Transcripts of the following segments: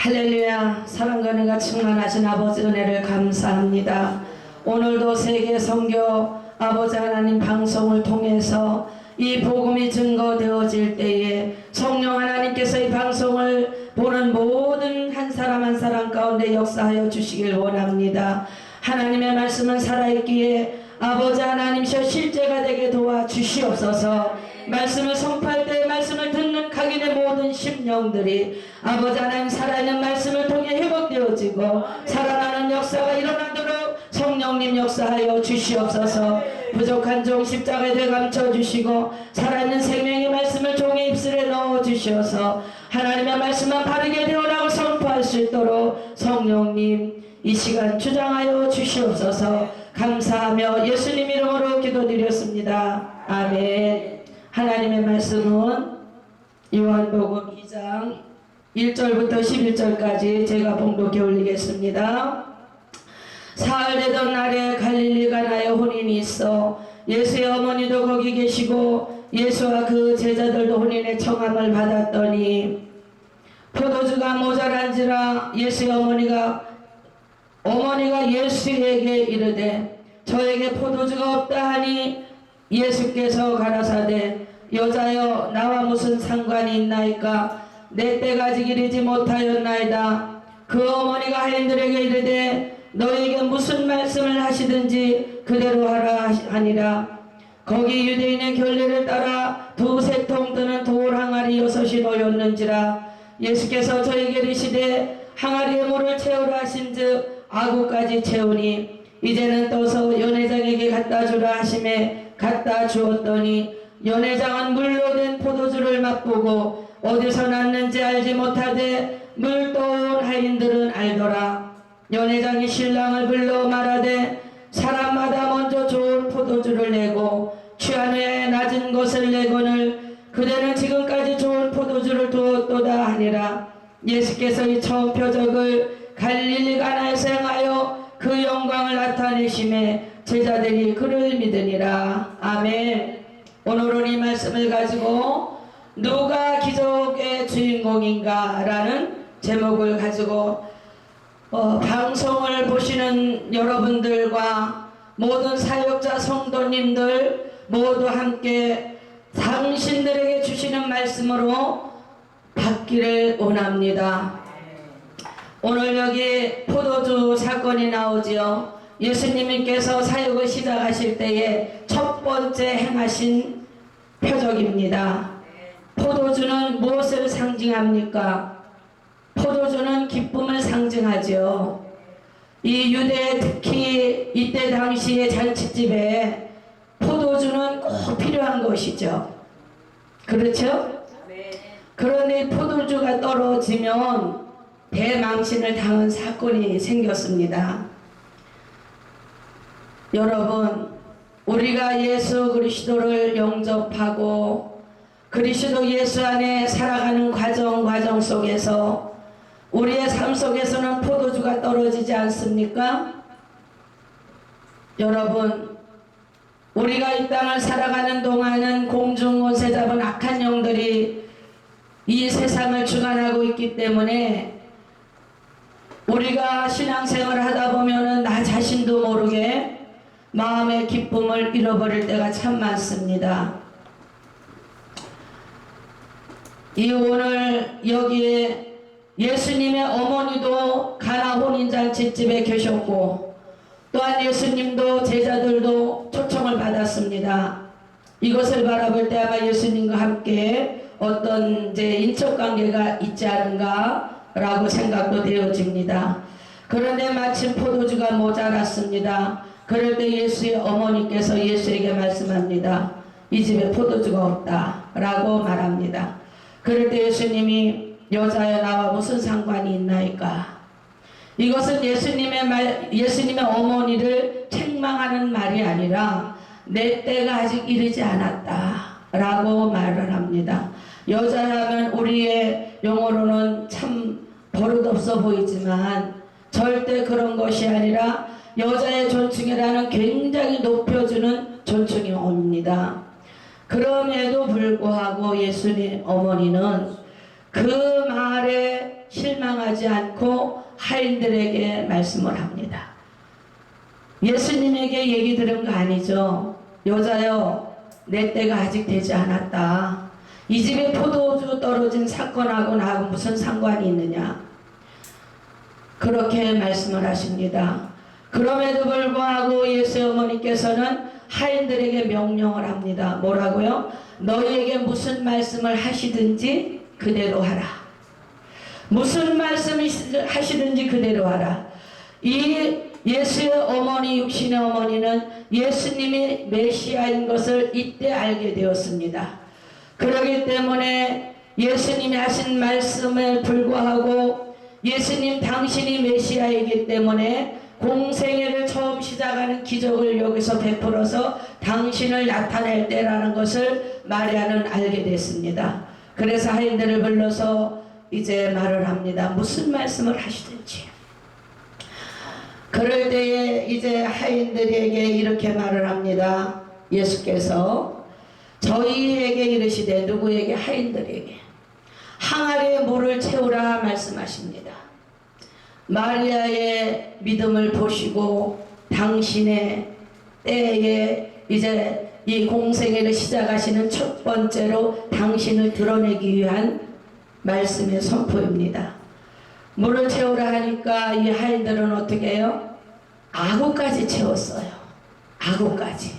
할렐루야. 사랑과 은혜가 충만하신 아버지 은혜를 감사합니다. 오늘도 세계 선교 아버지 하나님 방송을 통해서 이 복음이 증거되어질 때에 성령 하나님께서 이 방송을 보는 모든 한 사람 한 사람 가운데 역사하여 주시길 원합니다. 하나님의 말씀은 살아있기에 아버지 하나님이여 실제가 되게 도와주시옵소서. 말씀을 선포할 때 말씀을 듣는 각인의 모든 심령들이 아버지 하나님 살아있는 말씀을 통해 회복되어지고 살아나는 역사가 일어나도록 성령님 역사하여 주시옵소서. 부족한 종 십자가에 대해 감춰주시고 살아있는 생명의 말씀을 종의 입술에 넣어주셔서 하나님의 말씀만 바르게 되어나고 선포할 수 있도록 성령님 이 시간 주장하여 주시옵소서. 감사하며 예수님 이름으로 기도드렸습니다. 아멘. 하나님의 말씀은 요한복음 2장 1절부터 11절까지 제가 봉독해 올리겠습니다. 사흘 되던 날에 갈릴리 가나에 혼인이 있어 예수의 어머니도 거기 계시고 예수와 그 제자들도 혼인의 청함을 받았더니 포도주가 모자란지라 예수의 어머니가 예수에게 이르되 저에게 포도주가 없다 하니 예수께서 가라사대 여자여 나와 무슨 상관이 있나이까 내 때가 아직 이르지 못하였나이다. 그 어머니가 하인들에게 이르되 너에게 무슨 말씀을 하시든지 그대로 하라 하니라. 거기 유대인의 결례를 따라 두세 통 뜨는 돌 항아리 6이 놓였는지라. 예수께서 저에게 이르시되 항아리에 물을 채우라 하신즉 아구까지 채우니 이제는 떠서 연회장에게 갖다 주라 하심에 갖다 주었더니 연회장은 물로 된 포도주를 맛보고 어디서 났는지 알지 못하되 물 떠온 하인들은 알더라. 연회장이 신랑을 불러 말하되 사람마다 먼저 좋은 포도주를 내고 취한 후에 낮은 것을 내거늘 그대는 지금까지 좋은 포도주를 두었도다 하니라. 예수께서 이 처음 표적을 갈릴리 가나에서 행하여 그 영광을 나타내심에 제자들이 그를 믿으니라. 아멘. 오늘은 이 말씀을 가지고 누가 기적의 주인공인가 라는 제목을 가지고 방송을 보시는 여러분들과 모든 사역자 성도님들 모두 함께 당신들에게 주시는 말씀으로 받기를 원합니다. 오늘 여기 포도주 사건이 나오지요. 예수님께서 사역을 시작하실 때에 첫 번째 행하신 표적입니다. 포도주는 무엇을 상징합니까? 포도주는 기쁨을 상징하죠. 이 유대 특히 이때 당시의 잔치집에 포도주는 꼭 필요한 것이죠. 그렇죠? 그런데 포도주가 떨어지면 대망신을 당한 사건이 생겼습니다. 여러분, 우리가 예수 그리스도를 영접하고 그리스도 예수 안에 살아가는 과정 속에서 우리의 삶 속에서는 포도주가 떨어지지 않습니까? 여러분, 우리가 이 땅을 살아가는 동안은 공중원세 잡은 악한 영들이 이 세상을 주관하고 있기 때문에 우리가 신앙생활을 하다 보면은 나 자신도 모르게 마음의 기쁨을 잃어버릴 때가 참 많습니다. 이 오늘 여기에 예수님의 어머니도 가나 혼인잔치집에 계셨고 또한 예수님도 제자들도 초청을 받았습니다. 이것을 바라볼 때 아마 예수님과 함께 어떤 이제 인척관계가 있지 않은가 라고 생각도 되어집니다. 그런데 마침 포도주가 모자랐습니다. 그럴 때 예수의 어머니께서 예수에게 말씀합니다. 이 집에 포도주가 없다 라고 말합니다. 그럴 때 예수님이 여자여 나와 무슨 상관이 있나이까. 이것은 예수님의 어머니를 책망하는 말이 아니라 내 때가 아직 이르지 않았다 라고 말을 합니다. 여자라면 우리의 용어로는 참 버릇없어 보이지만 절대 그런 것이 아니라 여자의 존칭이라는 굉장히 높여주는 존칭이 옵니다. 그럼에도 불구하고 예수님 어머니는 그 말에 실망하지 않고 하인들에게 말씀을 합니다. 예수님에게 얘기 들은 거 아니죠? 여자여, 내 때가 아직 되지 않았다. 이 집에 포도주 떨어진 사건하고 나하고 무슨 상관이 있느냐? 그렇게 말씀을 하십니다. 그럼에도 불구하고 예수의 어머니께서는 하인들에게 명령을 합니다. 뭐라고요? 너희에게 무슨 말씀을 하시든지 그대로 하라. 무슨 말씀을 하시든지 그대로 하라. 이 예수의 어머니, 육신의 어머니는 예수님이 메시아인 것을 이때 알게 되었습니다. 그렇기 때문에 예수님이 하신 말씀에 불구하고 예수님 당신이 메시아이기 때문에 공생애를 처음 시작하는 기적을 여기서 베풀어서 당신을 나타낼 때라는 것을 마리아는 알게 됐습니다. 그래서 하인들을 불러서 이제 말을 합니다. 무슨 말씀을 하시든지. 그럴 때에 이제 하인들에게 이렇게 말을 합니다. 예수께서 저희에게 이르시되, 누구에게? 하인들에게 항아리에 물을 채우라 말씀하십니다. 마리아의 믿음을 보시고 당신의 때에 이제 이 공생애를 시작하시는 첫 번째로 당신을 드러내기 위한 말씀의 선포입니다. 물을 채우라 하니까 이 하인들은 어떻게 해요? 아구까지 채웠어요. 아구까지.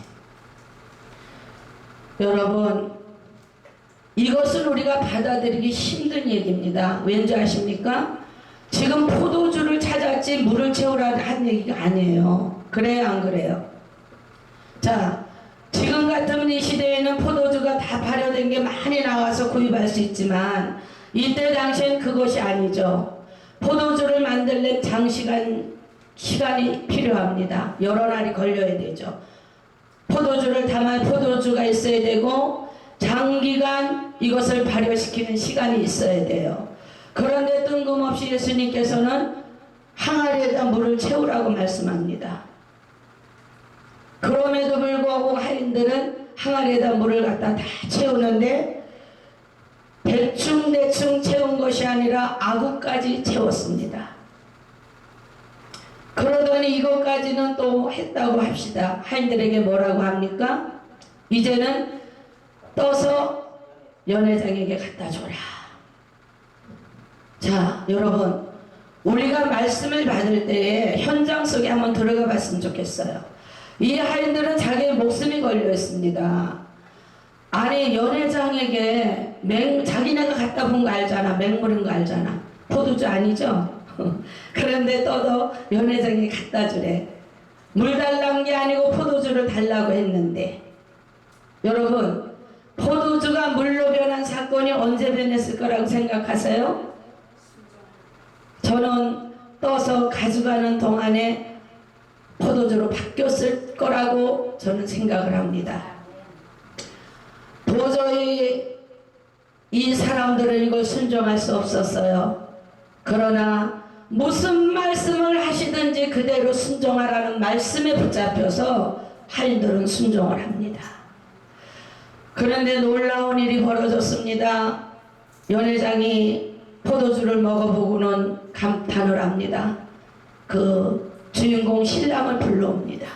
여러분, 이것은 우리가 받아들이기 힘든 얘기입니다. 왠지 아십니까? 지금 포도주를 찾았지 물을 채우라 한 얘기가 아니에요. 그래요, 안 그래요? 자, 지금 같은 이 시대에는 포도주가 다 발효된 게 많이 나와서 구입할 수 있지만 이때 당시엔 그것이 아니죠. 포도주를 만들려면 시간이 필요합니다. 여러 날이 걸려야 되죠. 포도주를 담아 포도주가 있어야 되고 장기간 이것을 발효시키는 시간이 있어야 돼요. 그런데 뜬금없이 예수님께서는 항아리에다 물을 채우라고 말씀합니다. 그럼에도 불구하고 하인들은 항아리에다 물을 갖다 다 채우는데 대충 채운 것이 아니라 아구까지 채웠습니다. 그러더니 이것까지는 또 했다고 합시다. 하인들에게 뭐라고 합니까? 이제는 떠서 연회장에게 갖다 줘라. 자, 여러분, 우리가 말씀을 받을 때에 현장 속에 한번 들어가 봤으면 좋겠어요. 이 하인들은 자기의 목숨이 걸려 있습니다. 아니, 연회장에게 자기네가 갖다 본 거 알잖아. 맹물인 거 알잖아. 포도주 아니죠? 그런데 떠도 연회장에 갖다 주래. 물 달란 게 아니고 포도주를 달라고 했는데, 여러분, 포도주가 물로 변한 사건이 언제 변했을 거라고 생각하세요? 저는 떠서 가져가는 동안에 포도주로 바뀌었을 거라고 저는 생각을 합니다. 도저히 이 사람들은 이걸 순종할 수 없었어요. 그러나 무슨 말씀을 하시든지 그대로 순종하라는 말씀에 붙잡혀서 하인들은 순종을 합니다. 그런데 놀라운 일이 벌어졌습니다. 연회장이 포도주를 먹어보고는 감탄을 합니다. 그 주인공 신랑을 불러옵니다.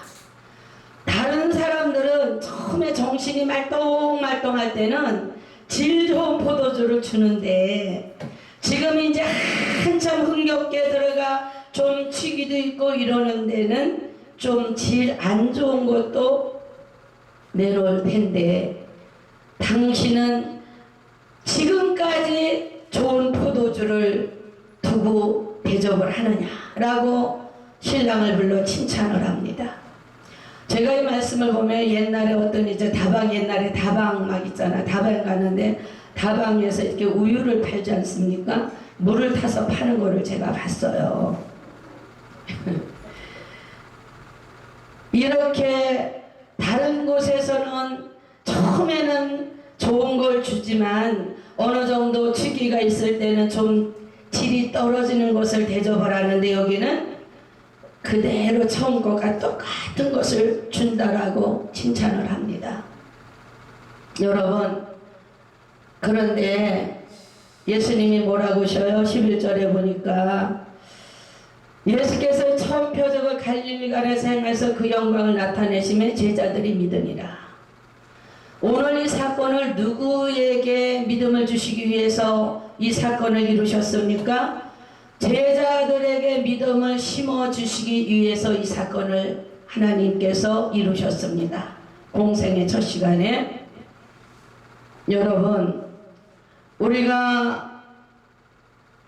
다른 사람들은 처음에 정신이 말똥말똥할 때는 질 좋은 포도주를 주는데 지금 이제 한참 흥겹게 들어가 좀 취기도 있고 이러는 데는 좀 질 안 좋은 것도 내놓을 텐데 당신은 지금까지 좋은 포도주를 두고 대접을 하느냐라고 신랑을 불러 칭찬을 합니다. 제가 이 말씀을 보면 옛날에 어떤 이제 옛날에 다방 막 있잖아. 다방 가는데 다방에서 이렇게 우유를 팔지 않습니까? 물을 타서 파는 거를 제가 봤어요. 이렇게 다른 곳에서는 처음에는 좋은 걸 주지만 어느 정도 취기가 있을 때는 좀 질이 떨어지는 것을 대접을 하는데 여기는 그대로 처음 것과 똑같은 것을 준다라고 칭찬을 합니다. 여러분, 그런데 예수님이 뭐라고 하셔요? 11절에 보니까 예수께서 처음 표적을 갈릴리가에서 행해서 그 영광을 나타내심에 제자들이 믿으니라. 오늘 이 사건을 누구에게 믿음을 주시기 위해서 이 사건을 이루셨습니까? 제자들에게 믿음을 심어주시기 위해서 이 사건을 하나님께서 이루셨습니다. 공생의 첫 시간에. 여러분, 우리가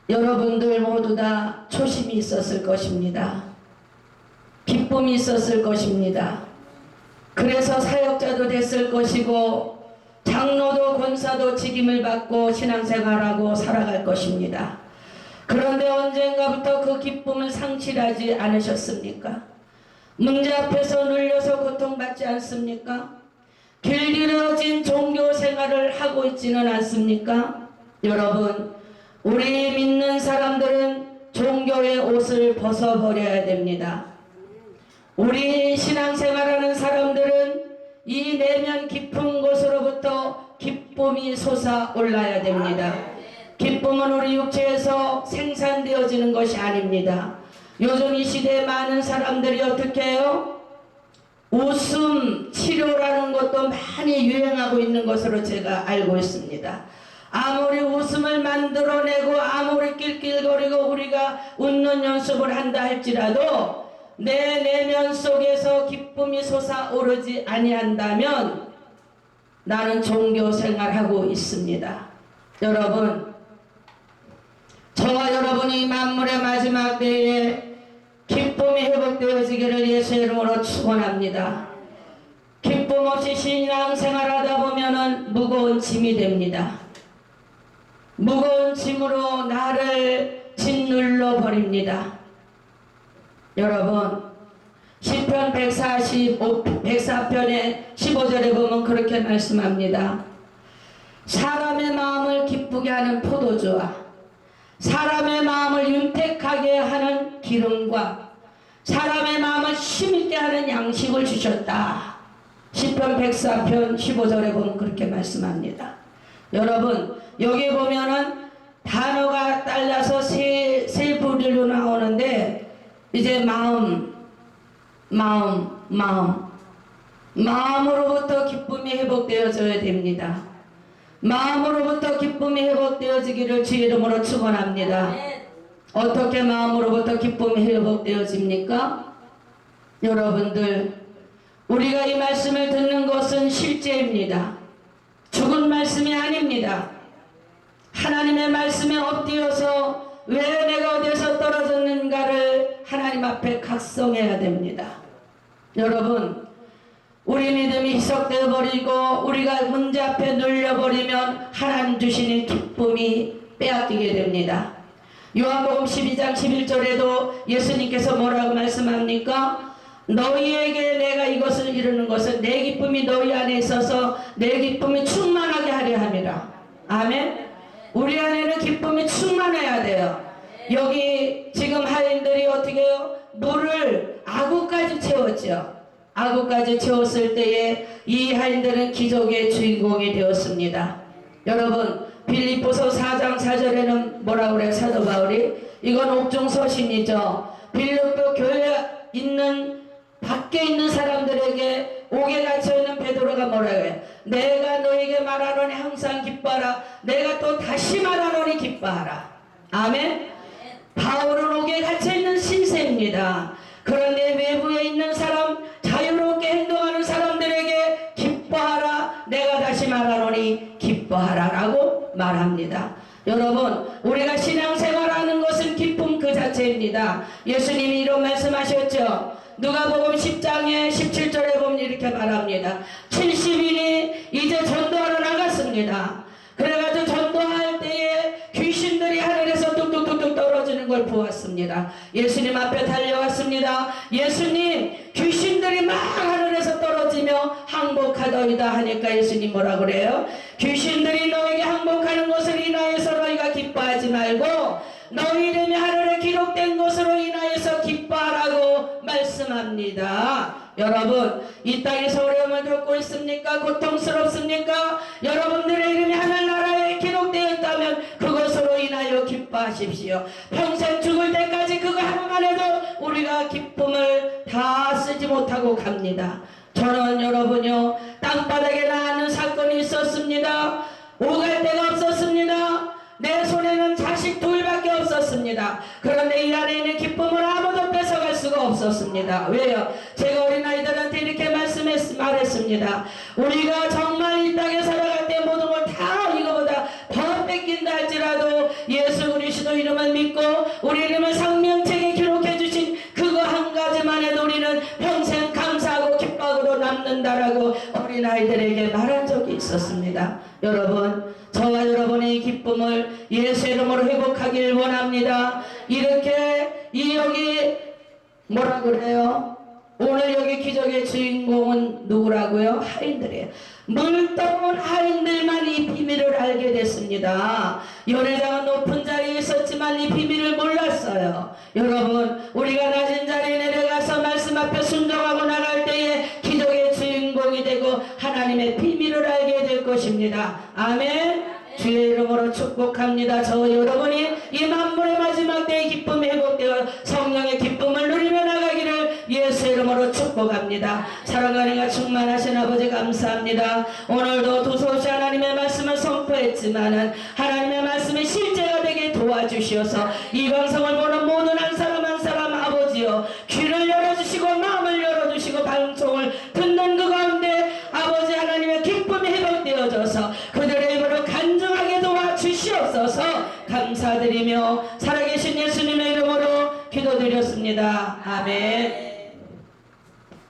여러분들 모두 다 초심이 있었을 것입니다. 기쁨이 있었을 것입니다. 그래서 사역자도 됐을 것이고 장로도 권사도 직임을 받고 신앙생활하고 살아갈 것입니다. 그런데 언젠가부터 그 기쁨을 상실하지 않으셨습니까? 문제 앞에서 눌려서 고통받지 않습니까? 길들여진 종교생활을 하고 있지는 않습니까? 여러분, 우리 믿는 사람들은 종교의 옷을 벗어버려야 됩니다. 우리 신앙생활하는 사람들은 이 내면 깊은 곳으로부터 기쁨이 솟아올라야 됩니다. 기쁨은 우리 육체에서 생산되어지는 것이 아닙니다. 요즘 이 시대에 많은 사람들이 어떻게 해요? 웃음 치료라는 것도 많이 유행하고 있는 것으로 제가 알고 있습니다. 아무리 웃음을 만들어내고 아무리 낄낄거리고 우리가 웃는 연습을 한다 할지라도 내 내면 속에서 기쁨이 솟아오르지 아니한다면 나는 종교 생활하고 있습니다. 여러분, 저와 여러분이 만물의 마지막 때에 기쁨이 회복되어지기를 예수의 이름으로 축원합니다. 기쁨 없이 신앙생활하다 보면은 무거운 짐이 됩니다. 무거운 짐으로 나를 짓눌러 버립니다. 여러분, 시편 104편의 15절에 보면 그렇게 말씀합니다. 사람의 마음을 기쁘게 하는 포도주와 사람의 마음을 윤택하게 하는 기름과 사람의 마음을 힘있게 하는 양식을 주셨다. 시편 104편 15절에 보면 그렇게 말씀합니다. 여러분, 여기 보면은 단어가 딸려서 세 부류로 나오는데 이제 마음으로부터 기쁨이 회복되어져야 됩니다. 마음으로부터 기쁨이 회복되어지기를 주의 이름으로 축원합니다. 어떻게 마음으로부터 기쁨이 회복되어집니까? 여러분들, 우리가 이 말씀을 듣는 것은 실제입니다. 죽은 말씀이 아닙니다. 하나님의 말씀에 엎드려서 왜 내가 어디에서 떨어졌는가를 하나님 앞에 각성해야 됩니다. 여러분, 우리 믿음이 희석되어 버리고 우리가 문제 앞에 눌려버리면 하나님 주시는 기쁨이 빼앗기게 됩니다. 요한복음 12장 11절에도 예수님께서 뭐라고 말씀합니까? 너희에게 내가 이것을 이루는 것은 내 기쁨이 너희 안에 있어서 내 기쁨이 충만하게 하려 함이라. 아멘. 우리 안에는 기쁨이 충만해야 돼요. 여기 지금 하인들이 어떻게 해요? 물을 아구까지 채웠죠. 아구까지 채웠을 때에 이 하인들은 기적의 주인공이 되었습니다. 여러분, 빌립보서 4장 4절에는 뭐라고 그래요? 사도 바울이 이건 옥중서신이죠. 빌립보 교회에 있는 밖에 있는 사람들에게 옥에 갇혀있는 베드로가 뭐라고 해요? 내가 너에게 말하노니 항상 기뻐하라. 내가 또 다시 말하노니 기뻐하라. 아멘. 바울은 옥에 갇혀있는 신세입니다. 그런데 외부에 있는 사람, 자유롭게 행동하는 사람들에게 기뻐하라. 내가 다시 말하노니 기뻐하라 라고 말합니다. 여러분, 우리가 신앙생활하는 것은 기쁨 그 자체입니다. 예수님이 이런 말씀하셨죠. 누가복음 10장에 17절에 보면 이렇게 말합니다. 70인이 이제 전도하러 나갔습니다. 그래가지고 전도할 때에 귀신들이 하늘에서 뚝뚝뚝뚝 떨어지는 걸 보았습니다. 예수님 앞에 달려왔습니다. 예수님, 귀신들이 막 하늘에서 떨어지며 항복하더이다 하니까 예수님 뭐라 그래요? 귀신들이 너에게 항복하는 것을 인하여서 너희가 기뻐하지 말고 너희 이름이 하늘에 기록된 것으로 인하여서 기뻐하라고 말씀합니다. 여러분, 이 땅에서 어려움을 겪고 있습니까? 고통스럽습니까? 여러분들의 이름이 하늘나라에 기록되어 있다면 그것을 하십시오. 평생 죽을 때까지 그거 하나만 해도 우리가 기쁨을 다 쓰지 못하고 갑니다. 저는 여러분요, 땅바닥에 나는 사건이 있었습니다. 오갈 데가 없었습니다. 내 손에는 자식 둘밖에 없었습니다. 그런데 이 안에 있는 기쁨을 아무도 뺏어갈 수가 없었습니다. 왜요? 제가 어린아이들한테 이렇게 말했습니다. 우리가 정말 이 땅에 살아갈 때 모든 걸 다 이거보다 더 뺏긴다 할지라도 예수 그리스도 이름을 믿고 우리 이름을 생명책에 기록해 주신 그거 한 가지만 해도 우리는 평생 감사하고 기뻐하고 남는다라고 어린아이들에게 말한 적이 있었습니다. 여러분, 저와 여러분의 기쁨을 예수 이름으로 회복하길 원합니다. 이렇게 여기 뭐라 그래요? 오늘 여기 기적의 주인공은 누구라고요? 하인들이에요. 물떠온 하인들만 이 비밀을 알게 됐습니다. 연회장은 높은 자리에 있었지만 이 비밀을 몰랐어요. 여러분, 우리가 낮은 자리에 내려가서 말씀 앞에 순종하고 나갈 때에 기적의 주인공이 되고 하나님의 비밀을 알게 될 것입니다. 아멘. 주의 이름으로 축복합니다. 저 여러분이 이 만물의 마지막 때의 기쁨이 회복되어 성령의 기쁨을 누리며 나가기를 예수 이름으로 축복합니다. 사랑과 은혜가 충만하신 아버지 감사합니다. 오늘도 두서없이 하나님의 말씀을 선포했지만은 하나님의 말씀이 실제가 되게 도와주시어서 이 방송을